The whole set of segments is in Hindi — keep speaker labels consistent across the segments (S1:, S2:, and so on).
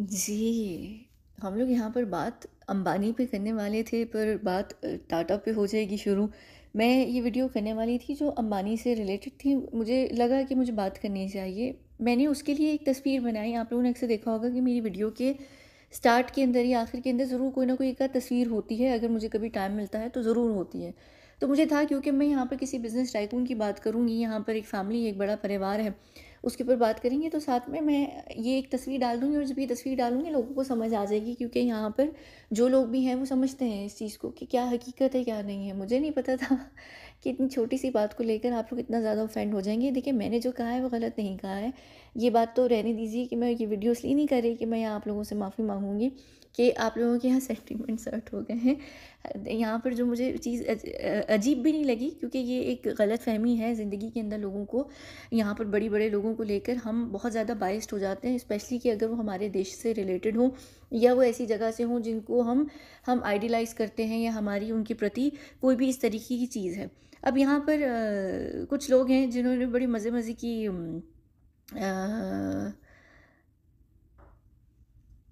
S1: जी, हम लोग यहाँ पर बात अंबानी पे करने वाले थे, पर बात टाटा पे हो जाएगी शुरू। मैं ये वीडियो करने वाली थी जो अंबानी से रिलेटेड थी, मुझे लगा कि मुझे बात करनी चाहिए। मैंने उसके लिए एक तस्वीर बनाई, आप लोगों ने अक्सर देखा होगा कि मेरी वीडियो के स्टार्ट के अंदर या आखिर के अंदर ज़रूर कोई ना कोई एक आध तस्वीर होती है, अगर मुझे कभी टाइम मिलता है तो ज़रूर होती है। तो मुझे था क्योंकि मैं यहाँ पर किसी बिज़नेस टाइकून की बात करूँगी, यहाँ पर एक फ़ैमिली, एक बड़ा परिवार है, उसके ऊपर बात करेंगे, तो साथ में मैं ये एक तस्वीर डाल दूँगी और जब ये तस्वीर डालूँगी लोगों को समझ आ जाएगी, क्योंकि यहाँ पर जो लोग भी हैं वो समझते हैं इस चीज़ को कि क्या हकीकत है क्या नहीं है। मुझे नहीं पता था कि इतनी छोटी सी बात को लेकर आप लोग इतना ज़्यादा ऑफेंड हो जाएंगे। देखिए, मैंने जो कहा है वो गलत नहीं कहा है। ये बात तो रहने दीजिए कि मैं ये वीडियो इसलिए नहीं कर रही कि मैं यहाँ आप लोगों से माफ़ी मांगूंगी कि आप लोगों के यहाँ सेंटिमेंट्स हर्ट हो गए हैं। यहाँ पर जो मुझे चीज़ अजीब भी नहीं लगी, क्योंकि ये एक गलत फहमी है ज़िंदगी के अंदर लोगों को, यहाँ पर बड़ी बड़े लोगों को लेकर हम बहुत ज़्यादा बाइस्ड हो जाते हैं, स्पेशली कि अगर वो हमारे देश से रिलेटेड हों या वो ऐसी जगह से हों जिनको हम आइडियलाइज़ करते हैं, या हमारी उनके प्रति कोई भी इस तरीके की चीज़ है। अब यहाँ पर कुछ लोग हैं जिन्होंने बड़ी मज़े मज़े की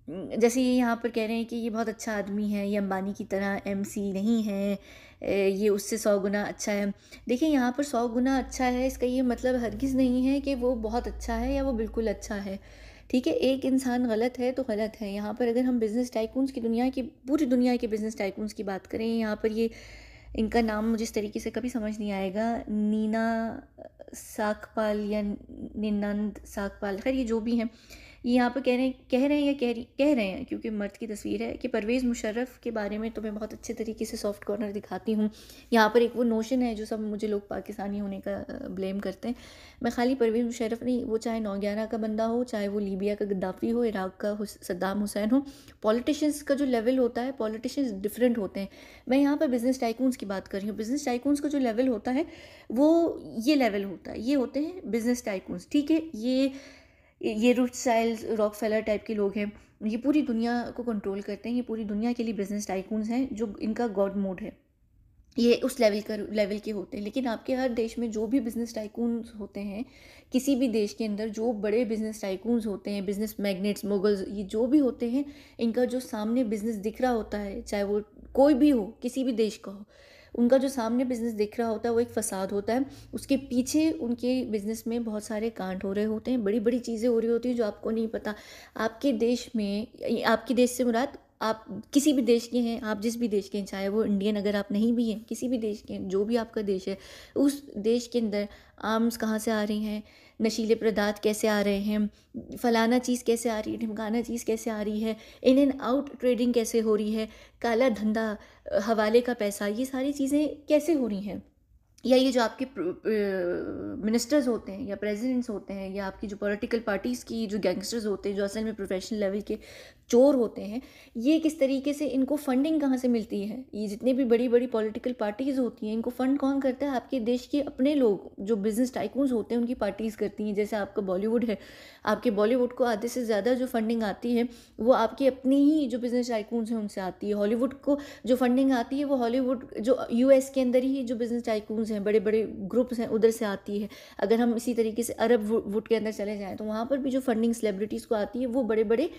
S1: जैसे ये यहाँ पर कह रहे हैं कि ये बहुत अच्छा आदमी है, ये अंबानी की तरह एमसी नहीं है, ये उससे 100 गुना अच्छा है। देखिए, यहाँ पर 100 गुना अच्छा है, इसका ये मतलब हरगिज़ नहीं है कि वो बहुत अच्छा है या वो बिल्कुल अच्छा है। ठीक है, एक इंसान गलत है तो गलत है। यहाँ पर अगर हम बिज़नेस टाइकून्स की दुनिया की, पूरी दुनिया के बिज़नेस टाइकून्स की बात करें, यहाँ पर ये, इनका नाम मुझे इस तरीके से कभी समझ नहीं आएगा, नीना साकपाल या निनंद साकपाल, खैर ये जो भी हैं, ये यहाँ पर कह रहे हैं या कह रहे हैं, क्योंकि मर्द की तस्वीर है, कि परवेज़ मुशर्रफ के बारे में तो मैं बहुत अच्छे तरीके से सॉफ्ट कॉर्नर दिखाती हूँ। यहाँ पर एक वो नोशन है जो सब मुझे लोग पाकिस्तानी होने का ब्लेम करते हैं। मैं खाली परवेज़ मुशर्रफ नहीं, वो चाहे 9/11 का बंदा हो, चाहे वो लीबिया का गद्दाफ़ी हो, इराक़ का सद्दाम हुसैन हो, पॉलिटिशियंस का जो लेवल होता है, पॉलिटिशियंस डिफरेंट होते हैं। मैं यहाँ पर बिज़नेस टाइकून्स की बात कर रही हूँ। बिज़नेस टाइकून्स का जो लेवल होता है वो ये लेवल होता है, ये होते हैं बिज़नेस टाइकून्स। ठीक है, ये रोथशाइल्ड, रॉकफेलर टाइप के लोग हैं, ये पूरी दुनिया को कंट्रोल करते हैं, ये पूरी दुनिया के लिए बिज़नेस टाइकून्स हैं, जो इनका गॉड मोड है। ये उस लेवल के होते हैं। लेकिन आपके हर देश में जो भी बिज़नेस टाइकून्स होते हैं, किसी भी देश के अंदर जो बड़े बिज़नेस टाइकून्स होते हैं, बिज़नेस मैग्नेट्स, मुगल्स, ये जो भी होते हैं, इनका जो सामने बिज़नेस दिख रहा होता है, चाहे वो कोई भी हो, किसी भी देश का हो, उनका जो सामने बिज़नेस दिख रहा होता है वो एक फ़साद होता है। उसके पीछे उनके बिज़नेस में बहुत सारे कांड हो रहे होते हैं, बड़ी-बड़ी चीज़ें हो रही होती हैं जो आपको नहीं पता। आपके देश में, आपके देश से मुराद आप किसी भी देश के हैं, आप जिस भी देश के हैं, चाहे वो इंडियन अगर आप नहीं भी हैं, किसी भी देश के हैं, जो भी आपका देश है, उस देश के अंदर आर्म्स कहाँ से आ रही हैं, नशीले पदार्थ कैसे आ रहे हैं, फलाना चीज़ कैसे आ रही है, ढिमकाना चीज़ कैसे आ रही है, इन एंड आउट ट्रेडिंग कैसे हो रही है, काला धंधा, हवाले का पैसा, ये सारी चीज़ें कैसे हो रही हैं, या ये जो आपके मिनिस्टर्स होते हैं या प्रेसिडेंट्स होते हैं, या आपकी जो पॉलिटिकल पार्टीज़ की जो गैंगस्टर्स होते हैं, जो असल में प्रोफेशनल लेवल के चोर होते हैं, ये किस तरीके से, इनको फंडिंग कहाँ से मिलती है। ये जितनी भी बड़ी बड़ी पॉलिटिकल पार्टीज़ होती हैं, इनको फ़ंड कौन करता है? आपके देश के अपने लोग, जो बिज़नेस टाइकून्स होते हैं, उनकी पार्टीज़ करती हैं। जैसे आपका बॉलीवुड है, आपके बॉलीवुड को आधे से ज़्यादा जो फंडिंग आती है वो आपकी अपनी ही जो बिज़नेस टाइकून्स हैं उनसे आती है। हॉलीवुड को जो फंडिंग आती है वो हॉलीवुड, जो यूएस के अंदर ही जो बिज़नेस टाइकून्स हैं, बड़े बड़े ग्रुप्स हैं, उधर से आती है। अगर हम इसी तरीके से अरब वुड के अंदर चले जाएँ तो वहाँ पर भी जो फंडिंग सेलिब्रिटीज़ को आती है वो बड़े बड़े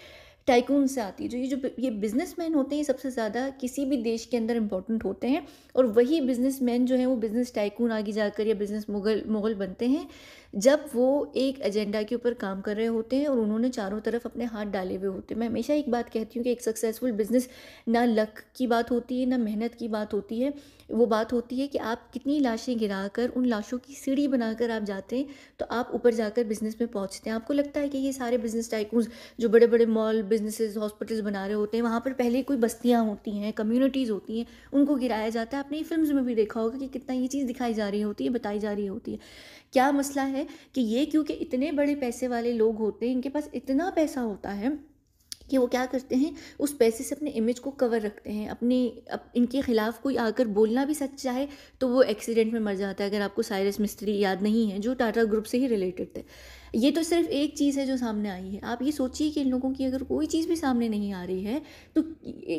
S1: टाइकून से आती है। ये बिजनेसमैन होते हैं, सबसे ज़्यादा किसी भी देश के अंदर इंपॉर्टेंट होते हैं, और वही बिजनेसमैन जो है वो बिजनेस टाइकून आगे जाकर या बिजनेस मुगल बनते हैं, जब वो एक एजेंडा के ऊपर काम कर रहे होते हैं और उन्होंने चारों तरफ अपने हाथ डाले हुए होते हैं। मैं हमेशा एक बात कहती हूँ कि एक सक्सेसफुल बिजनेस ना लक की बात होती है, ना मेहनत की बात होती है। वो बात होती है कि आप कितनी लाशें गिराकर, उन लाशों की सीढ़ी बनाकर आप जाते हैं, तो आप ऊपर जाकर बिजनेस में पहुंचते हैं। आपको लगता है कि ये सारे बिजनेस टाइकून्स जो बड़े बड़े मॉल, बिजनेसेस, हॉस्पिटल्स बना रहे होते हैं, वहाँ पर पहले कोई बस्तियाँ होती हैं, कम्युनिटीज़ होती हैं, उनको गिराया जाता है। आपने ये फिल्म्स में भी देखा होगा कि कितना ये चीज़ दिखाई जा रही होती है, बताई जा रही होती है। क्या मसला है कि ये, क्योंकि इतने बड़े पैसे वाले लोग होते हैं, इनके पास इतना पैसा होता है कि वो क्या करते हैं, उस पैसे से अपने इमेज को कवर रखते हैं। इनके खिलाफ कोई आकर बोलना भी सच चाहे तो वो एक्सीडेंट में मर जाता है। अगर आपको साइरस मिस्त्री याद नहीं है, जो टाटा ग्रुप से ही रिलेटेड थे, ये तो सिर्फ एक चीज़ है जो सामने आई है। आप ये सोचिए कि इन लोगों की अगर कोई चीज़ भी सामने नहीं आ रही है, तो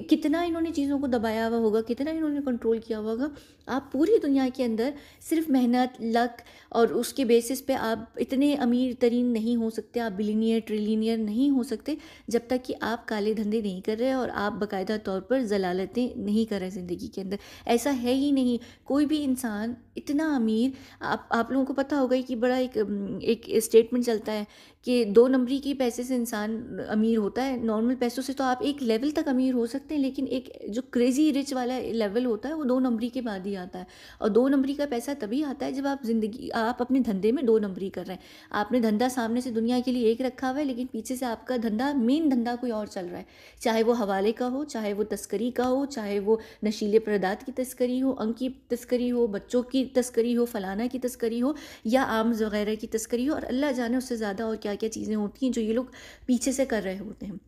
S1: कितना इन्होंने चीज़ों को दबाया हुआ होगा, कितना इन्होंने कंट्रोल किया हुआ होगा। आप पूरी दुनिया के अंदर सिर्फ मेहनत, लक और उसके बेसिस पे आप इतने अमीर तरीन नहीं हो सकते, आप बिलियनियर ट्रिलियनियर नहीं हो सकते, जब तक कि आप काले धंधे नहीं कर रहे और आप बाकायदा तौर पर जलालतें नहीं कर रहे ज़िंदगी के अंदर। ऐसा है ही नहीं। कोई भी इंसान इतना अमीर, आप लोगों को पता होगा कि बड़ा एक स्टेटमेंट चलता है कि 2 नंबरी के पैसे से इंसान अमीर होता है। नॉर्मल पैसों से तो आप एक लेवल तक अमीर हो सकते हैं, लेकिन एक जो क्रेज़ी रिच वाला लेवल होता है वो 2 नंबरी के बाद ही आता है। और 2 नंबरी का पैसा तभी आता है जब आप अपने धंधे में 2 नंबरी कर रहे हैं। आपने धंधा सामने से दुनिया के लिए एक रखा हुआ है, लेकिन पीछे से आपका धंधा, मेन धंधा कोई और चल रहा है। चाहे वो हवाले का हो, चाहे वो तस्करी का हो, चाहे वो नशीले पदार्थ की तस्करी हो, अंक की तस्करी हो, बच्चों की तस्करी हो, फलाना की तस्करी हो, या आर्म्स वगैरह की तस्करी हो, और अल्लाह जाने उससे ज़्यादा और क्या क्या चीज़ें होती हैं जो ये लोग पीछे से कर रहे होते हैं।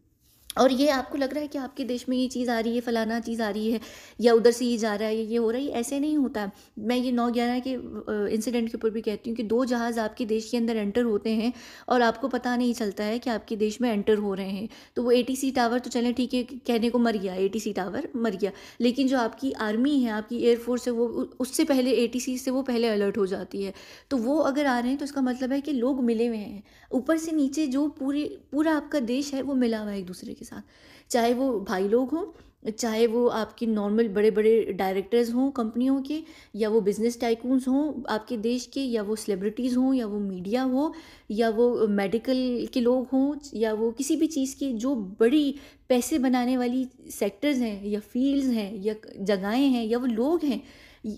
S1: और ये आपको लग रहा है कि आपके देश में ये चीज़ आ रही है, फलाना चीज़ आ रही है, या उधर से ये जा रहा है, ये हो रहा है, ऐसे नहीं होता है। मैं ये 9/11 के इंसिडेंट के ऊपर भी कहती हूँ कि 2 जहाज़ आपके देश के अंदर एंटर होते हैं और आपको पता नहीं चलता है कि आपके देश में एंटर हो रहे हैं। तो वो एटीसी टावर तो चलें ठीक है, कहने को मर गया, एटीसी टावर मर गया, लेकिन जो आपकी आर्मी है, आपकी एयरफोर्स है, वो उससे पहले एटीसी से वो पहले अलर्ट हो जाती है। तो वो अगर आ रहे हैं तो इसका मतलब है कि लोग मिले हुए हैं, ऊपर से नीचे जो पूरा आपका देश है वो मिला हुआ है एक दूसरे के साथ। चाहे वो भाई लोग हों, चाहे वो आपके नॉर्मल बड़े बड़े डायरेक्टर्स हों कंपनियों के, या वो बिजनेस टाइकून्स हों आपके देश के, या वो सेलिब्रिटीज़ हों, या वो मीडिया हो, या वो मेडिकल के लोग हों, या वो किसी भी चीज़ की जो बड़ी पैसे बनाने वाली सेक्टर्स हैं, या फील्ड्स हैं, या जगहें हैं, या वो लोग हैं,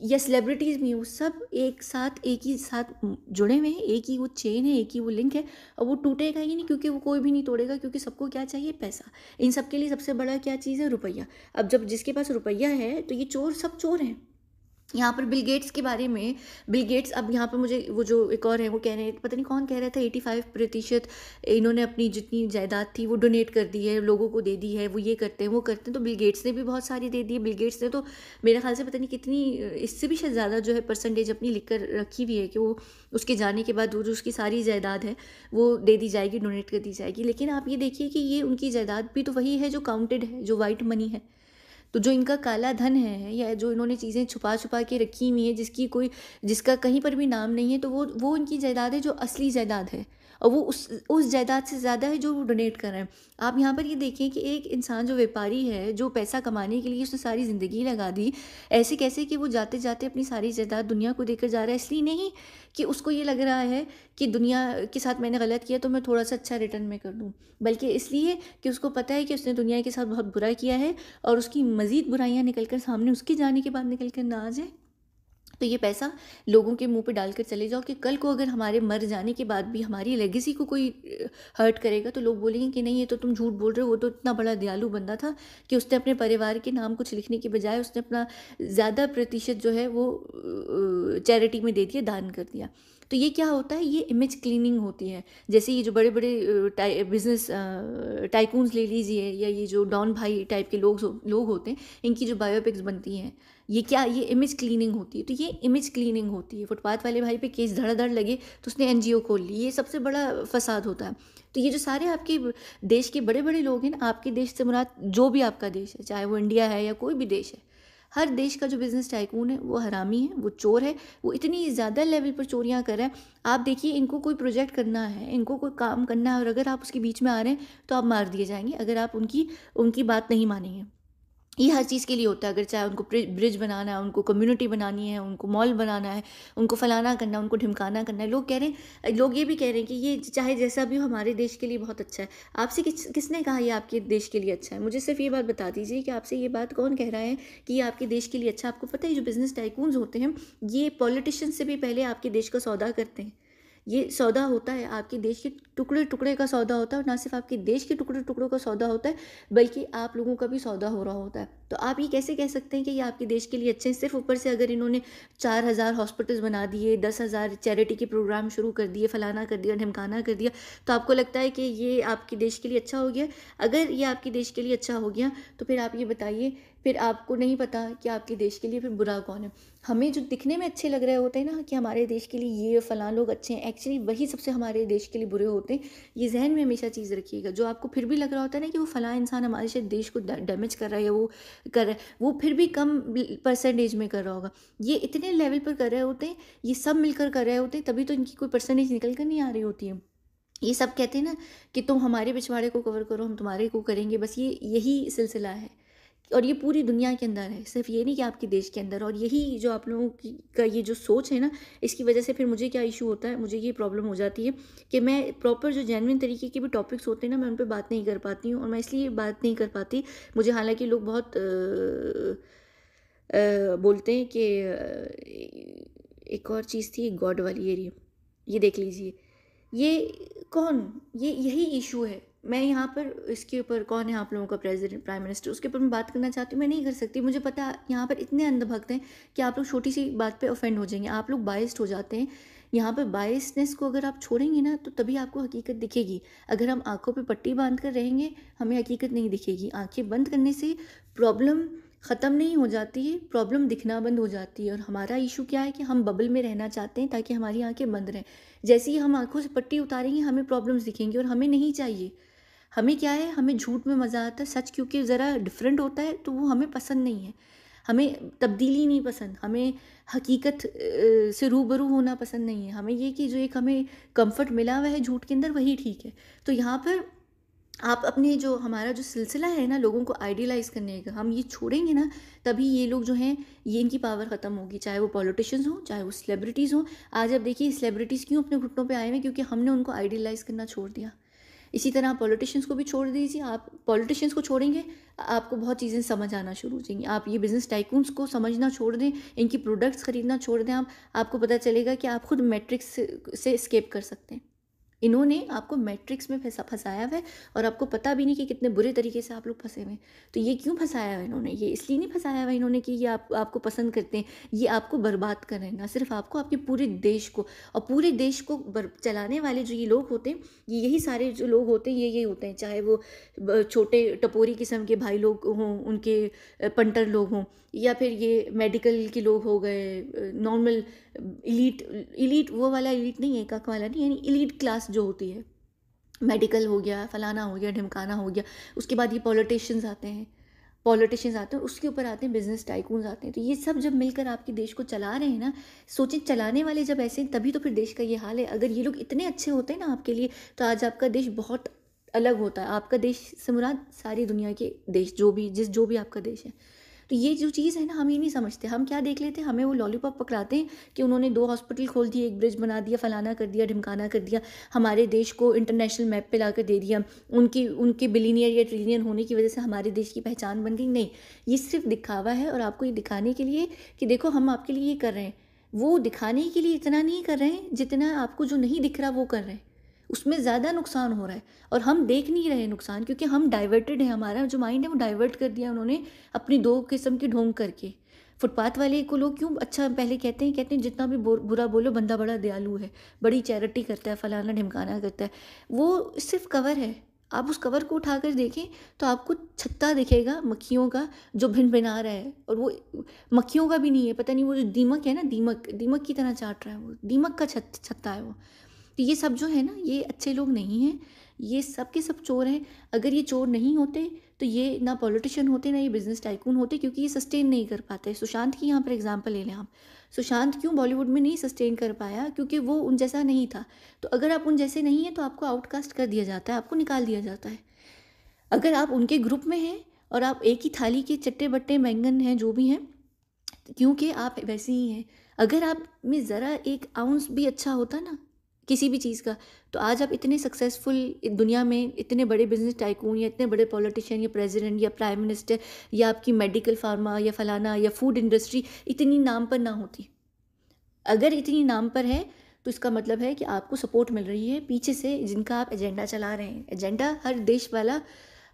S1: या सेलिब्रिटीज़ भी, वो सब एक साथ एक ही साथ जुड़े हुए हैं। एक ही वो चेन है, एक ही वो लिंक है, और वो टूटेगा ही नहीं, क्योंकि वो कोई भी नहीं तोड़ेगा, क्योंकि सबको क्या चाहिए? पैसा। इन सब के लिए सबसे बड़ा क्या चीज़ है? रुपया। अब जब जिसके पास रुपया है तो ये चोर सब चोर हैं। यहाँ पर बिल गेट्स के बारे में, बिल गेट्स, अब यहाँ पर मुझे वो जो एक और है वो कह रहे हैं, पता नहीं कौन कह रहा था, 85% इन्होंने अपनी जितनी जायदाद थी वो डोनेट कर दी है, लोगों को दे दी है, वो ये करते हैं वो करते हैं। तो बिल गेट्स ने भी बहुत सारी दे दी है। बिल गेट्स ने तो मेरे ख्याल से पता नहीं कितनी, इससे भी शायद ज़्यादा जो है परसेंटेज अपनी लिख कर रखी हुई है कि वो उसके जाने के बाद वो जो उसकी सारी जायदाद है वो दे दी जाएगी, डोनेट कर दी जाएगी। लेकिन आप ये देखिए कि ये उनकी जायदाद भी तो वही है जो काउंटेड है, जो वाइट मनी है। तो जो इनका काला धन है, या जो इन्होंने चीज़ें छुपा छुपा के रखी हुई हैं, जिसका कहीं पर भी नाम नहीं है, तो वो इनकी जायदाद है जो असली जायदाद है, और वो उस जायदाद से ज़्यादा है जो वो डोनेट कर रहे हैं। आप यहाँ पर ये देखें कि एक इंसान जो व्यापारी है, जो पैसा कमाने के लिए उसने सारी ज़िंदगी लगा दी, ऐसे कैसे कि वो जाते जाते अपनी सारी जायदाद दुनिया को देकर जा रहा है, इसलिए नहीं कि उसको ये लग रहा है कि दुनिया के साथ मैंने गलत किया तो मैं थोड़ा सा अच्छा रिटर्न में कर दूँ, बल्कि इसलिए कि उसको पता है कि उसने दुनिया के साथ बहुत बुरा किया है, और उसकी मज़ीद बुराइयाँ निकल कर सामने उसके जाने के बाद निकल कर ना आ जाए। तो ये पैसा लोगों के मुंह पे डालकर चले जाओ कि कल को अगर हमारे मर जाने के बाद भी हमारी लेगेसी को कोई हर्ट करेगा तो लोग बोलेंगे कि नहीं, ये तो तुम झूठ बोल रहे हो, वो तो इतना बड़ा दयालु बंदा था कि उसने अपने परिवार के नाम कुछ लिखने के बजाय उसने अपना ज़्यादा प्रतिशत जो है वो चैरिटी में दे दिया, दान कर दिया। तो ये क्या होता है? ये इमेज क्लीनिंग होती है। जैसे ये जो बड़े बड़े बिजनेस टाइकून्स ले लीजिए, या ये जो डॉन भाई टाइप के लोग होते हैं, इनकी जो बायोपिक्स बनती हैं, ये इमेज क्लीनिंग होती है। तो ये इमेज क्लीनिंग होती है। फुटपाथ वाले भाई पे केस धड़ाधड़ लगे तो उसने एनजीओ खोल ली, ये सबसे बड़ा फसाद होता है। तो ये जो सारे आपके देश के बड़े बड़े लोग हैं ना, आपके देश से मुराद जो भी आपका देश है, चाहे वो इंडिया है या कोई भी देश है, हर देश का जो बिजनेस टाइकून है वो हरामी है, वो चोर है, वो इतनी ज़्यादा लेवल पर चोरियां कर रहा है। आप देखिए, इनको कोई प्रोजेक्ट करना है, इनको कोई काम करना है, और अगर आप उसके बीच में आ रहे हैं तो आप मार दिए जाएंगे अगर आप उनकी बात नहीं मानेंगे। ये हर चीज़ के लिए होता है। अगर चाहे उनको ब्रिज बनाना है, उनको कम्युनिटी बनानी है, उनको मॉल बनाना है, उनको फलाना करना है, उनको ढिमकाना करना है, लोग ये भी कह रहे हैं कि ये चाहे जैसा भी हो हमारे देश के लिए बहुत अच्छा है। आपसे किसने कहा ये आपके देश के लिए अच्छा है? मुझे सिर्फ ये बात बता दीजिए कि आपसे ये बात कौन कह रहा है कि ये आपके देश के लिए अच्छा है। आपको पता है जो बिजनेस टाइकून्स होते हैं, ये पॉलिटिशियन से भी पहले आपके देश का सौदा करते हैं। ये सौदा होता है, आपके देश के टुकड़े टुकड़े का सौदा होता है, और ना सिर्फ आपके देश के टुकड़े टुकड़ों का सौदा होता है, बल्कि आप लोगों का भी सौदा हो रहा होता है। तो आप ये कैसे कह सकते हैं कि ये आपके देश के लिए अच्छे हैं? सिर्फ ऊपर से अगर इन्होंने 4,000 हॉस्पिटल्स बना दिए, 10,000 चैरिटी के प्रोग्राम शुरू कर दिए, फलाना कर दिया, ढिमकाना कर दिया, तो आपको लगता है कि ये आपके देश के लिए अच्छा हो गया? अगर ये आपके देश के लिए अच्छा हो गया, तो फिर आप ये बताइए, फिर आपको नहीं पता कि आपके देश के लिए फिर बुरा कौन है? हमें जो दिखने में अच्छे लग रहे होते हैं ना कि हमारे देश के लिए ये फलाँ लोग अच्छे हैं, एक्चुअली वही सबसे हमारे देश के लिए बुरे होते हैं। ये ज़हन में हमेशा चीज़ रखिएगा। जो आपको फिर भी लग रहा होता है ना कि वो फलाँ इंसान हमारे शायद देश को डैमेज कर रहा है या वो कर रहा है, वो फिर भी कम परसेंटेज में कर रहा होगा। ये इतने लेवल पर कर रहे होते हैं, ये सब मिलकर कर रहे होते हैं, तभी तो इनकी कोई परसेंटेज निकल कर नहीं आ रही होती है। ये सब कहते हैं ना कि तुम हमारे पिछवाड़े को कवर करो, हम तुम्हारे को करेंगे, बस ये यही सिलसिला है। और ये पूरी दुनिया के अंदर है, सिर्फ ये नहीं कि आपके देश के अंदर। और यही जो आप लोगों की का ये जो सोच है ना, इसकी वजह से फिर मुझे क्या इशू होता है, मुझे ये प्रॉब्लम हो जाती है कि मैं प्रॉपर जो जेन्युइन तरीके के भी टॉपिक्स होते हैं ना, मैं उन पे बात नहीं कर पाती हूँ। और मैं इसलिए बात नहीं कर पाती, मुझे हालांकि लोग बहुत बोलते हैं कि एक और चीज़ थी गॉड वाली एरिया, ये देख लीजिए, ये कौन, ये यही इशू है। मैं यहाँ पर इसके ऊपर कौन है आप लोगों का प्रेसिडेंट, प्राइम मिनिस्टर, उसके ऊपर मैं बात करना चाहती हूँ, मैं नहीं कर सकती। मुझे पता है यहाँ पर इतने अंधभक्त हैं कि आप लोग छोटी सी बात पे ऑफेंड हो जाएंगे, आप लोग बायस्ड हो जाते हैं। यहाँ पर बायसनेस को अगर आप छोड़ेंगे ना, तो तभी आपको हकीकत दिखेगी। अगर हम आंखों पे पट्टी बांध कर रहेंगे, हमें हकीकत नहीं दिखेगी। आंखें बंद करने से प्रॉब्लम ख़त्म नहीं हो जाती है, प्रॉब्लम दिखना बंद हो जाती है। और हमारा इशू क्या है कि हम बबल में रहना चाहते हैं ताकि हमारी आंखें बंद रहें। जैसे ही हम आंखों से पट्टी उतारेंगे, हमें प्रॉब्लम्स दिखेंगी, और हमें नहीं चाहिए। हमें क्या है, हमें झूठ में मज़ा आता है, सच क्योंकि ज़रा डिफरेंट होता है तो वो हमें पसंद नहीं है। हमें तब्दीली नहीं पसंद, हमें हकीकत से रूबरू होना पसंद नहीं है। हमें ये कि जो एक हमें कंफर्ट मिला हुआ है झूठ के अंदर, वही ठीक है। तो यहाँ पर आप अपने जो हमारा जो सिलसिला है ना लोगों को आइडियलाइज़ करने का, हम ये छोड़ेंगे ना, तभी ये लोग जो हैं, ये इनकी पावर ख़त्म होगी। चाहे वो पॉलिटिशियंस हों, चाहे वो सेलिब्रिटीज़ हों। आज आप देखिए सेलिब्रिटीज़ क्यों अपने घुटनों पे आए हुए हैं, क्योंकि हमने उनको आइडियलाइज़ करना छोड़ दिया। इसी तरह आप पॉलिटिशियंस को भी छोड़ दीजिए। आप पॉलिटिशियंस को छोड़ेंगे, आपको बहुत चीज़ें समझ आना शुरू हो जाएंगी। आप ये बिज़नेस टाइकून्स को समझना छोड़ दें, इनकी प्रोडक्ट्स खरीदना छोड़ दें, आप आपको पता चलेगा कि आप खुद मैट्रिक्स से एस्केप कर सकते हैं। इन्होंने आपको मैट्रिक्स में फंसाया हुआ है, और आपको पता भी नहीं कि कितने बुरे तरीके से आप लोग फंसे हुए हैं। तो ये क्यों फंसाया हुआ है इन्होंने? ये इसलिए नहीं फंसाया हुआ इन्होंने कि ये आपको पसंद करते हैं। ये आपको बर्बाद कर रहे हैं, ना सिर्फ आपको, आपके पूरे देश को। और पूरे देश को चलाने वाले जो ये लोग होते हैं, ये यही सारे जो लोग होते हैं, ये होते हैं। चाहे वो छोटे टपोरी किस्म के भाई लोग हों, उनके पंटर लोग हों, या फिर ये मेडिकल के लोग हो गए, नॉर्मल इलीट। इलीट वो वाला इलीट नहीं है, कक वाला नहीं, यानी इलीट क्लास जो होती है। मेडिकल हो गया, फलाना हो गया, ढिमकाना हो गया। उसके बाद ये पॉलिटिशियंस आते हैं, उसके ऊपर आते हैं बिजनेस टाइकून्स आते हैं। तो ये सब जब मिलकर आपके देश को चला रहे हैं ना, सोचें, चलाने वाले जब ऐसे हैं, तभी तो फिर देश का ये हाल है। अगर ये लोग इतने अच्छे होते हैं ना आपके लिए, तो आज आपका देश बहुत अलग होता है। आपका देश से मुराद सारी दुनिया के देश, जो भी आपका देश है। तो ये जो चीज़ है ना, हम ये नहीं समझते। हम क्या देख लेते हैं, हमें वो लॉलीपॉप पकड़ाते हैं कि उन्होंने 2 हॉस्पिटल खोल दिए, एक ब्रिज बना दिया, फलाना कर दिया, ढिमकाना कर दिया, हमारे देश को इंटरनेशनल मैप पे लाकर दे दिया। उनके बिलीनियर या ट्रिलियन होने की वजह से हमारे देश की पहचान बन गई। नहीं, ये सिर्फ दिखावा है, और आपको ये दिखाने के लिए कि देखो हम आपके लिए ये कर रहे हैं। वो दिखाने के लिए इतना नहीं कर रहे हैं जितना आपको जो नहीं दिख रहा वो कर रहे हैं। उसमें ज़्यादा नुकसान हो रहा है, और हम देख नहीं रहे नुकसान, क्योंकि हम डाइवर्टेड हैं। हमारा जो माइंड है वो डाइवर्ट कर दिया उन्होंने अपनी 2 किस्म की ढोंग करके। फुटपाथ वाले को लोग क्यों अच्छा पहले कहते हैं जितना भी बुरा बोलो, बंदा बड़ा दयालु है, बड़ी चैरिटी करता है, फलाना ढिमकाना करता है। वो सिर्फ कवर है। आप उस कवर को उठाकर देखें तो आपको छत्ता दिखेगा मक्खियों का जो भिन भिना रहा है, और वो मक्खियों का भी नहीं है, पता नहीं वो जो दीमक है ना, दीमक की तरह चाट रहा है, वो दीमक का छत्ता है वो। तो ये सब जो है ना, ये अच्छे लोग नहीं हैं, ये सब के सब चोर हैं। अगर ये चोर नहीं होते तो ये ना पॉलिटिशियन होते, ना ये बिजनेस टाइकून होते, क्योंकि ये सस्टेन नहीं कर पाते। सुशांत की यहाँ पर एग्जांपल ले लें आप। सुशांत क्यों बॉलीवुड में नहीं सस्टेन कर पाया? क्योंकि वो उन जैसा नहीं था। तो अगर आप उन जैसे नहीं हैं तो आपको आउटकास्ट कर दिया जाता है, आपको निकाल दिया जाता है। अगर आप उनके ग्रुप में हैं और आप एक ही थाली के चट्टे बट्टे बैंगन हैं जो भी हैं, क्योंकि आप वैसे ही हैं। अगर आप में ज़रा एक आउंस भी अच्छा होता ना किसी भी चीज़ का, तो आज आप इतने सक्सेसफुल दुनिया में इतने बड़े बिजनेस टाइकून, या इतने बड़े पॉलिटिशियन, या प्रेसिडेंट, या प्राइम मिनिस्टर, या आपकी मेडिकल फार्मा, या फलाना, या फूड इंडस्ट्री इतनी नाम पर ना होती। अगर इतनी नाम पर है तो इसका मतलब है कि आपको सपोर्ट मिल रही है पीछे से, जिनका आप एजेंडा चला रहे हैं। एजेंडा हर देश वाला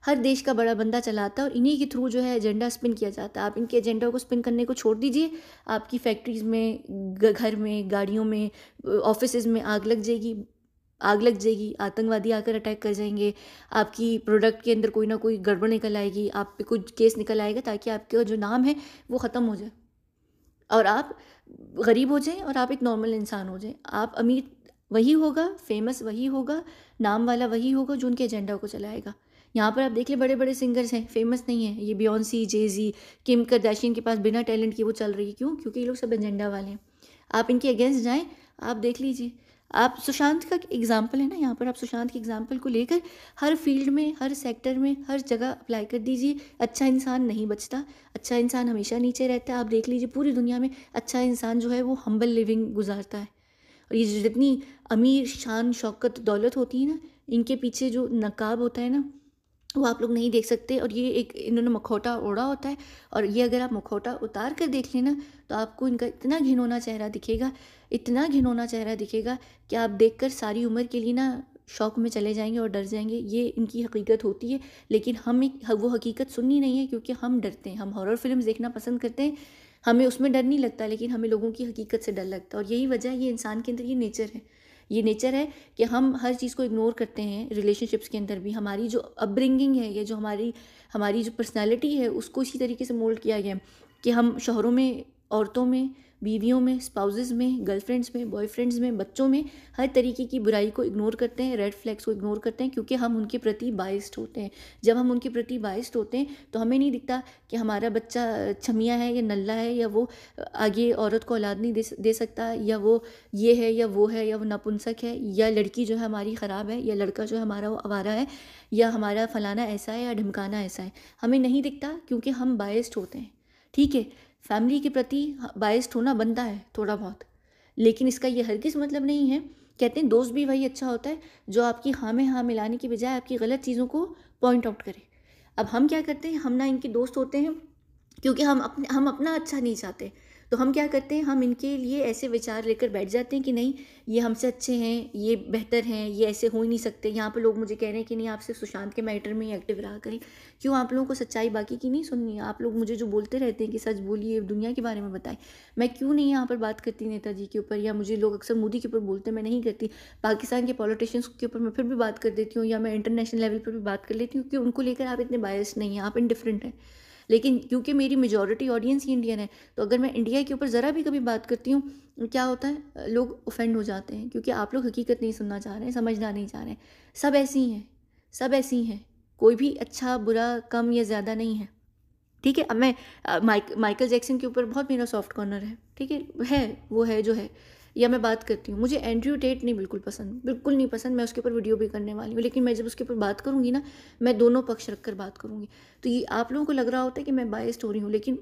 S1: हर देश का बड़ा बंदा चलाता है और इन्हीं के थ्रू जो है एजेंडा स्पिन किया जाता है। आप इनके एजेंडा को स्पिन करने को छोड़ दीजिए, आपकी फैक्ट्रीज़ में, घर में, गाड़ियों में, ऑफिसेज़ में आग लग जाएगी, आग लग जाएगी, आतंकवादी आकर अटैक कर जाएंगे, आपकी प्रोडक्ट के अंदर कोई ना कोई गड़बड़ निकल आएगी, आप पे कुछ केस निकल आएगा ताकि आपका जो नाम है वो ख़त्म हो जाए और आप गरीब हो जाएं और आप एक नॉर्मल इंसान हो जाएं। आप अमीर वही होगा, फेमस वही होगा, नाम वाला वही होगा जो उनके एजेंडा को चलाएगा। यहाँ पर आप देख ले, बड़े बड़े सिंगर्स हैं, फेमस नहीं है, ये बियॉन्सी, जेजी, किम करदाशियन के पास बिना टैलेंट के वो चल रही है। क्यों? क्योंकि ये लोग सब एजेंडा वाले हैं। आप इनके अगेंस्ट जाएं, आप देख लीजिए। आप सुशांत का एग्जाम्पल है ना, यहाँ पर आप सुशांत के एग्जाम्पल को लेकर हर फील्ड में, हर सेक्टर में, हर जगह अप्लाई कर दीजिए। अच्छा इंसान नहीं बचता, अच्छा इंसान हमेशा नीचे रहता है। आप देख लीजिए पूरी दुनिया में अच्छा इंसान जो है वो हम्बल लिविंग गुजारता है। और ये जितनी अमीर, शान, शौकत, दौलत होती है ना, इनके पीछे जो नकाब होता है ना, वो आप लोग नहीं देख सकते। और ये एक इन्होंने मुखौटा ओढ़ा होता है, और ये अगर आप मुखौटा उतार कर देख लेना तो आपको इनका इतना घिनौना चेहरा दिखेगा, इतना घिनौना चेहरा दिखेगा कि आप देखकर सारी उम्र के लिए ना शौक में चले जाएंगे और डर जाएंगे। ये इनकी हकीकत होती है, लेकिन हम एक वो हकीकत सुननी नहीं है क्योंकि हम डरते हैं। हम हॉरर फिल्म देखना पसंद करते हैं, हमें उसमें डर नहीं लगता, लेकिन हमें लोगों की हकीकत से डर लगता है। और यही वजह है, ये इंसान के अंदर ये नेचर है। ये नेचर है कि हम हर चीज़ को इग्नोर करते हैं। रिलेशनशिप्स के अंदर भी हमारी जो अपब्रिंगिंग है, या जो हमारी जो पर्सनैलिटी है, उसको इसी तरीके से मोल्ड किया गया है कि हम शोहरों में, औरतों में, बीवियों में, स्पाउसेस में, गर्लफ्रेंड्स में, बॉयफ्रेंड्स में, बच्चों में हर तरीके की बुराई को इग्नोर करते हैं, रेड फ्लैग्स को इग्नोर करते हैं, क्योंकि हम उनके प्रति बाइस्ड होते हैं। जब हम उनके प्रति बाइस्ड होते हैं तो हमें नहीं दिखता कि हमारा बच्चा छमिया है या नल्ला है, या वो आगे औरत को औलाद नहीं दे सकता, या वो ये है या वो है, या वो नपुंसक है, या लड़की जो है हमारी ख़राब है, या लड़का जो है हमारा वो आवारा है, या हमारा फलाना ऐसा है या ढिमकाना ऐसा है। हमें नहीं दिखता क्योंकि हम बाइस्ड होते हैं। ठीक है, फैमिली के प्रति बाइस्ड होना बनता है थोड़ा बहुत, लेकिन इसका ये हरगिज़ मतलब नहीं है। कहते हैं दोस्त भी वही अच्छा होता है जो आपकी हाँ में हाँ मिलाने की बजाय आपकी गलत चीज़ों को पॉइंट आउट करे। अब हम क्या करते हैं, हम ना इनके दोस्त होते हैं क्योंकि हम अपना अच्छा नहीं चाहते, तो हम क्या करते हैं, हम इनके लिए ऐसे विचार लेकर बैठ जाते हैं कि नहीं, ये हमसे अच्छे हैं, ये बेहतर हैं, ये ऐसे हो ही नहीं सकते। यहाँ पे लोग मुझे कह रहे हैं कि नहीं, आप सिर्फ सुशांत के मैटर में ही एक्टिव रहा करें। क्यों? आप लोगों को सच्चाई बाकी की नहीं सुननी है? आप लोग मुझे जो बोलते रहते हैं कि सच बोलिए, दुनिया के बारे में बताएं, मैं क्यों नहीं यहाँ पर बात करती नेताजी के ऊपर? या मुझे लोग अक्सर मोदी के ऊपर बोलते हैं, मैं नहीं करती। पाकिस्तान के पॉलिटिशियंस के ऊपर मैं फिर भी बात कर देती हूँ, या मैं इंटरनेशनल लेवल पर भी बात कर लेती हूँ, क्योंकि उनको लेकर आप इतने बायस नहीं हैं, आप इंडिफरेंट हैं। लेकिन क्योंकि मेरी मेजॉरिटी ऑडियंस ही इंडियन है, तो अगर मैं इंडिया के ऊपर ज़रा भी कभी बात करती हूँ, क्या होता है, लोग ऑफेंड हो जाते हैं, क्योंकि आप लोग हकीकत नहीं सुनना चाह रहे हैं, समझना नहीं चाह रहे हैं। सब ऐसी हैं, सब ऐसी हैं, कोई भी अच्छा, बुरा, कम या ज़्यादा नहीं है। ठीक है, अब मैं माइकल जैक्सन के ऊपर बहुत मेरा सॉफ्ट कॉर्नर है, ठीक है वो है जो है। या मैं बात करती हूँ, मुझे एंड्रयू टेट नहीं बिल्कुल पसंद, बिल्कुल नहीं पसंद, मैं उसके ऊपर वीडियो भी करने वाली हूँ, लेकिन मैं जब उसके ऊपर बात करूँगी ना, मैं दोनों पक्ष रख कर बात करूँगी। तो ये आप लोगों को लग रहा होता है कि मैं बायस्ड हो रही हूँ, लेकिन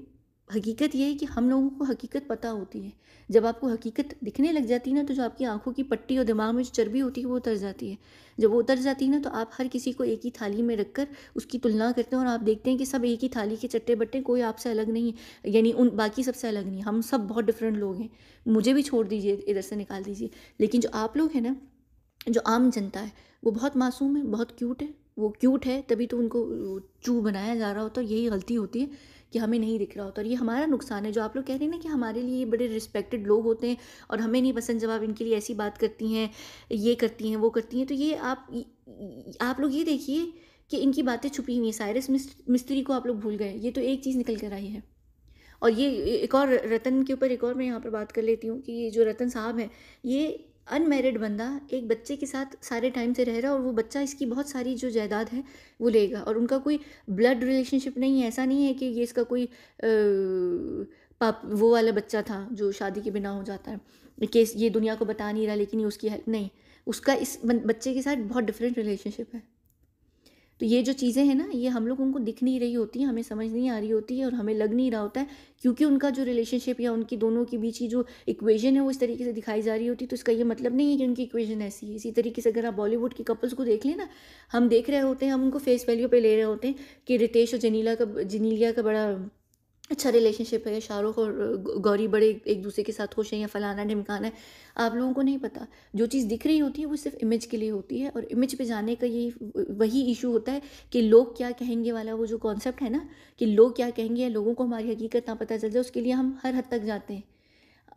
S1: हकीकत ये है कि हम लोगों को हकीकत पता होती है। जब आपको हकीकत दिखने लग जाती है ना, तो जो आपकी आंखों की पट्टी और दिमाग में जो चर्बी होती है वो उतर जाती है। जब वो उतर जाती है ना, तो आप हर किसी को एक ही थाली में रखकर उसकी तुलना करते हैं, और आप देखते हैं कि सब एक ही थाली के चट्टे बट्टे, कोई आपसे अलग नहीं है, यानी उन बाकी सबसे अलग नहीं है। हम सब बहुत डिफरेंट लोग हैं, मुझे भी छोड़ दीजिए, इधर से निकाल दीजिए। लेकिन जो आप लोग हैं ना, जो आम जनता है, वो बहुत मासूम है, बहुत क्यूट है। वो क्यूट है तभी तो उनको चू बनाया जा रहा होता है, और यही गलती होती है कि हमें नहीं दिख रहा होता, और ये हमारा नुकसान है। जो आप लोग कह रहे हैं ना कि हमारे लिए ये बड़े रिस्पेक्टेड लोग होते हैं और हमें नहीं पसंद जब आप इनके लिए ऐसी बात करती हैं, ये करती हैं, वो करती हैं, तो ये आप लोग ये देखिए कि इनकी बातें छुपी हुई हैं। साइरस मिस्त्री को आप लोग भूल गए, ये तो एक चीज़ निकल कर आई है। और ये एक और रतन के ऊपर एक और मैं यहाँ पर बात कर लेती हूँ कि ये जो रतन साहब हैं, ये अनमैरिड बंदा एक बच्चे के साथ सारे टाइम से रह रहा है, और वो बच्चा इसकी बहुत सारी जो जायदाद है वो लेगा, और उनका कोई ब्लड रिलेशनशिप नहीं है। ऐसा नहीं है कि ये इसका कोई पाप वो वाला बच्चा था जो शादी के बिना हो जाता है, केस ये दुनिया को बता नहीं रहा लेकिन ये उसकी हेल्प नहीं, उसका इस बच्चे के साथ बहुत डिफरेंट रिलेशनशिप है। तो ये जो चीज़ें हैं ना, ये हम लोगों को दिख नहीं रही होती हैं, हमें समझ नहीं आ रही होती है, और हमें लग नहीं रहा होता है, क्योंकि उनका जो रिलेशनशिप या उनकी दोनों के बीच की जो इक्वेशन है वो इस तरीके से दिखाई जा रही होती है। तो इसका ये मतलब नहीं है कि उनकी इक्वेशन ऐसी है। इसी तरीके से अगर आप बॉलीवुड के कपल्स को देख लें ना, हम देख रहे होते हैं, हम उनको फेस वैल्यू पे ले रहे होते हैं कि रितेश और जनीलिया का बड़ा अच्छा रिलेशनशिप है, या शाहरुख और गौरी बड़े एक दूसरे के साथ खुश हैं, या फलाना ढिमकाना है, आप लोगों को नहीं पता। जो चीज़ दिख रही होती है वो सिर्फ इमेज के लिए होती है, और इमेज पे जाने का ये वही इशू होता है कि लोग क्या कहेंगे वाला वो जो कॉन्सेप्ट है ना, कि लोग क्या कहेंगे या लोगों को हमारी हकीकत ना पता चल जाए, उसके लिए हम हर हद तक जाते हैं।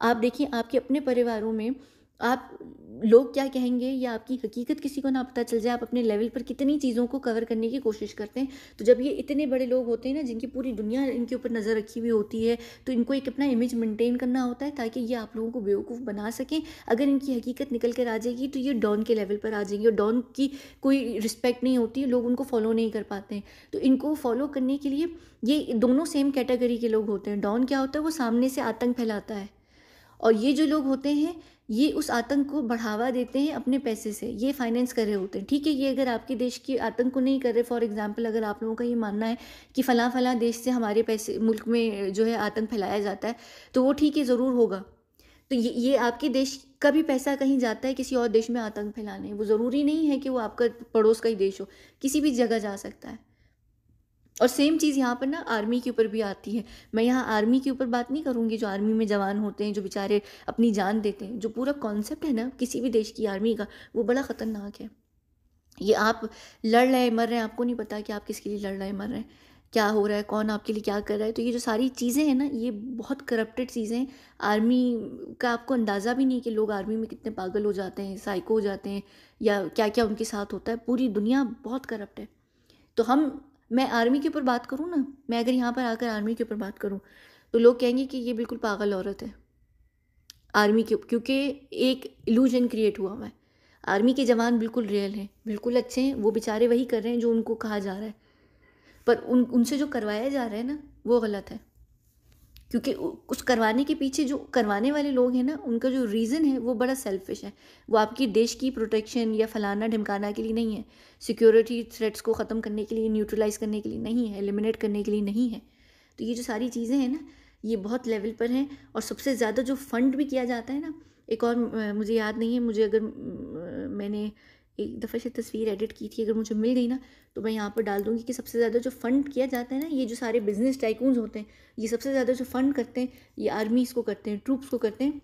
S1: आप देखिए आपके अपने परिवारों में आप लोग क्या कहेंगे या आपकी हकीकत किसी को ना पता चल जाए, आप अपने लेवल पर कितनी चीज़ों को कवर करने की कोशिश करते हैं। तो जब ये इतने बड़े लोग होते हैं ना, जिनकी पूरी दुनिया इनके ऊपर नज़र रखी हुई होती है, तो इनको एक अपना इमेज मेंटेन करना होता है ताकि ये आप लोगों को बेवकूफ़ बना सकें। अगर इनकी हकीकत निकल कर आ जाएगी तो ये डॉन के लेवल पर आ जाएंगे, और डॉन की कोई रिस्पेक्ट नहीं होती है, लोग उनको फॉलो नहीं कर पाते हैं। तो इनको फॉलो करने के लिए ये दोनों सेम कैटेगरी के लोग होते हैं। डॉन क्या होता है, वो सामने से आतंक फैलाता है, और ये जो लोग होते हैं ये उस आतंक को बढ़ावा देते हैं अपने पैसे से, ये फाइनेंस कर रहे होते हैं। ठीक है, ये अगर आपके देश की आतंक को नहीं कर रहे, फॉर एग्जांपल अगर आप लोगों का ये मानना है कि फ़लाँ फ़लाँ देश से हमारे पैसे मुल्क में जो है आतंक फैलाया जाता है, तो वो ठीक है, ज़रूर होगा। तो ये आपके देश का भी पैसा कहीं जाता है किसी और देश में आतंक फैलाने, वो ज़रूरी नहीं है कि वो आपका पड़ोस का ही देश हो, किसी भी जगह जा सकता है। और सेम चीज़ यहाँ पर ना आर्मी के ऊपर भी आती है। मैं यहाँ आर्मी के ऊपर बात नहीं करूँगी, जो आर्मी में जवान होते हैं, जो बेचारे अपनी जान देते हैं। जो पूरा कॉन्सेप्ट है ना किसी भी देश की आर्मी का, वो बड़ा ख़तरनाक है। ये आप लड़ रहे मर रहे हैं, आपको नहीं पता कि आप किसके लिए लड़ रहे मर रहे हैं, क्या हो रहा है, कौन आपके लिए क्या कर रहा है। तो ये जो सारी चीज़ें हैं ना, ये बहुत करप्टेड चीज़ें हैं। आर्मी का आपको अंदाज़ा भी नहीं कि लोग आर्मी में कितने पागल हो जाते हैं, साइको हो जाते हैं, या क्या क्या उनके साथ होता है। पूरी दुनिया बहुत करप्ट है। तो मैं आर्मी के ऊपर बात करूँ ना, मैं अगर यहाँ पर आकर आर्मी के ऊपर बात करूँ, तो लोग कहेंगे कि ये बिल्कुल पागल औरत है। आर्मी के क्योंकि एक इल्यूजन क्रिएट हुआ हुआ है। आर्मी के जवान बिल्कुल रियल हैं, बिल्कुल अच्छे हैं, वो बेचारे वही कर रहे हैं जो उनको कहा जा रहा है। पर उनसे जो करवाया जा रहा है ना, वो गलत है। क्योंकि उस करवाने के पीछे जो करवाने वाले लोग हैं ना, उनका जो रीज़न है वो बड़ा सेल्फिश है। वो आपकी देश की प्रोटेक्शन या फलाना ढिमकाना के लिए नहीं है, सिक्योरिटी थ्रेट्स को ख़त्म करने के लिए, न्यूट्रलाइज़ करने के लिए नहीं है, एलिमिनेट करने के लिए नहीं है। तो ये जो सारी चीज़ें हैं ना, ये बहुत लेवल पर हैं। और सबसे ज़्यादा जो फंड भी किया जाता है ना, एक और मुझे याद नहीं है, मुझे अगर मैंने एक दफ़ा से तस्वीर एडिट की थी, अगर मुझे मिल गई ना तो मैं यहाँ पर डाल दूँगी कि सबसे ज़्यादा जो फ़ंड किया जाता है ना, ये जो सारे बिज़नेस टाइकून्स होते हैं, ये सबसे ज़्यादा जो फ़ंड करते हैं, ये आर्मीज़ को करते हैं, ट्रूप्स को करते हैं।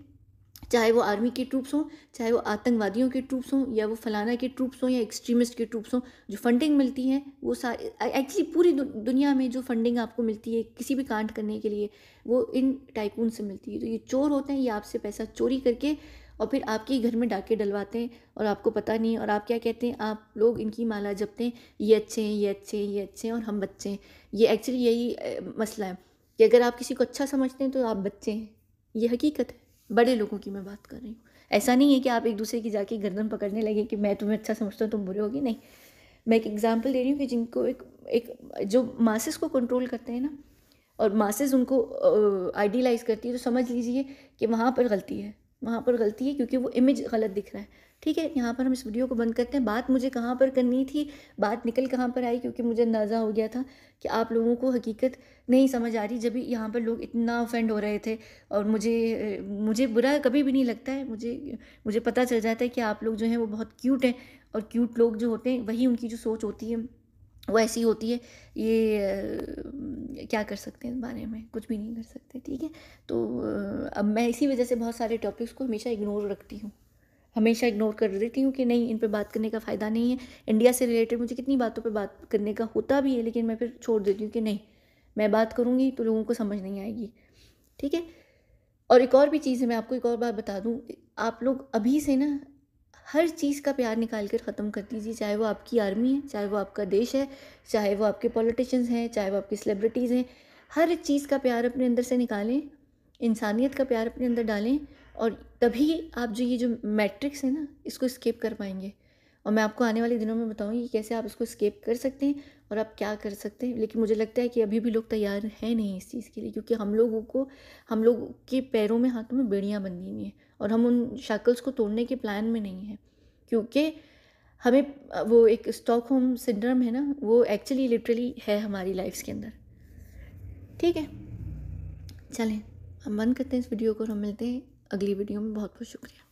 S1: चाहे वो आर्मी के ट्रूप्स हों, चाहे वो आतंकवादियों के ट्रूप्स हों, या वो फलाना के ट्रूप्स हों, या एक्सट्रीमिस्ट के ट्रूप्स हों, जो फंडिंग मिलती है वो सारे एक्चुअली पूरी दुनिया में जो फंडिंग आपको मिलती है किसी भी कांड करने के लिए, वो इन टाइकून से मिलती है। तो ये चोर होते हैं, ये आपसे पैसा चोरी करके और फिर आपके ही घर में डाके डलवाते हैं, और आपको पता नहीं है। और आप क्या कहते हैं, आप लोग इनकी माला जपते हैं, ये अच्छे हैं, ये अच्छे हैं, ये अच्छे हैं, और हम बच्चे हैं। ये एक्चुअली यही मसला है कि अगर आप किसी को अच्छा समझते हैं तो आप बच्चे हैं, ये हकीकत है। बड़े लोगों की मैं बात कर रही हूँ। ऐसा नहीं है कि आप एक दूसरे की जाके गर्दन पकड़ने लगे कि मैं तुम्हें अच्छा समझता हूँ तुम बुरे होगी, नहीं। मैं एक एग्जांपल दे रही हूँ कि जिनको एक जो मासेस को कंट्रोल करते हैं ना, और मासेस उनको आइडियलाइज़ करती है, तो समझ लीजिए कि वहाँ पर गलती है, वहाँ पर गलती है, क्योंकि वो इमेज गलत दिख रहा है। ठीक है, यहाँ पर हम इस वीडियो को बंद करते हैं। बात मुझे कहाँ पर करनी थी, बात निकल कहाँ पर आई, क्योंकि मुझे अंदाज़ा हो गया था कि आप लोगों को हकीकत नहीं समझ आ रही, जब भी यहाँ पर लोग इतना ऑफेंड हो रहे थे। और मुझे बुरा कभी भी नहीं लगता है, मुझे पता चल जाता है कि आप लोग जो हैं वो बहुत क्यूट हैं, और क्यूट लोग जो होते हैं वही उनकी जो सोच होती है वो ऐसी होती है। ये क्या कर सकते हैं, इस बारे में कुछ भी नहीं कर सकते। ठीक है, तो अब मैं इसी वजह से बहुत सारे टॉपिक्स को हमेशा इग्नोर रखती हूँ, हमेशा इग्नोर कर देती हूँ कि नहीं, इन पे बात करने का फ़ायदा नहीं है। इंडिया से रिलेटेड मुझे कितनी बातों पे बात करने का होता भी है, लेकिन मैं फिर छोड़ देती हूँ कि नहीं, मैं बात करूँगी तो लोगों को समझ नहीं आएगी। ठीक है, और एक और भी चीज़ है, मैं आपको एक और बात बता दूँ, आप लोग अभी से ना हर चीज़ का प्यार निकाल कर ख़त्म कर दीजिए। चाहे वो आपकी आर्मी है, चाहे वो आपका देश है, चाहे वो आपके पॉलिटिशियंस हैं, चाहे वो आपकी सेलिब्रिटीज़ हैं। हर चीज़ का प्यार अपने अंदर से निकालें, इंसानियत का प्यार अपने अंदर डालें, और तभी आप जो ये जो मैट्रिक्स है ना, इसको एस्केप कर पाएंगे। और मैं आपको आने वाले दिनों में बताऊंगी कि कैसे आप इसको एस्केप कर सकते हैं और आप क्या कर सकते हैं। लेकिन मुझे लगता है कि अभी भी लोग तैयार हैं नहीं इस चीज़ के लिए, क्योंकि हम लोगों के पैरों में हाथों में बेड़ियाँ बंधी हुई हैं, और हम उन शैकल्स को तोड़ने के प्लान में नहीं हैं। क्योंकि हमें वो एक स्टॉकहोम सिंड्रोम है ना, वो एक्चुअली लिटरली है हमारी लाइफ्स के अंदर। ठीक है, चलें हम बंद करते हैं इस वीडियो को और हम मिलते हैं अगली वीडियो में। बहुत बहुत शुक्रिया।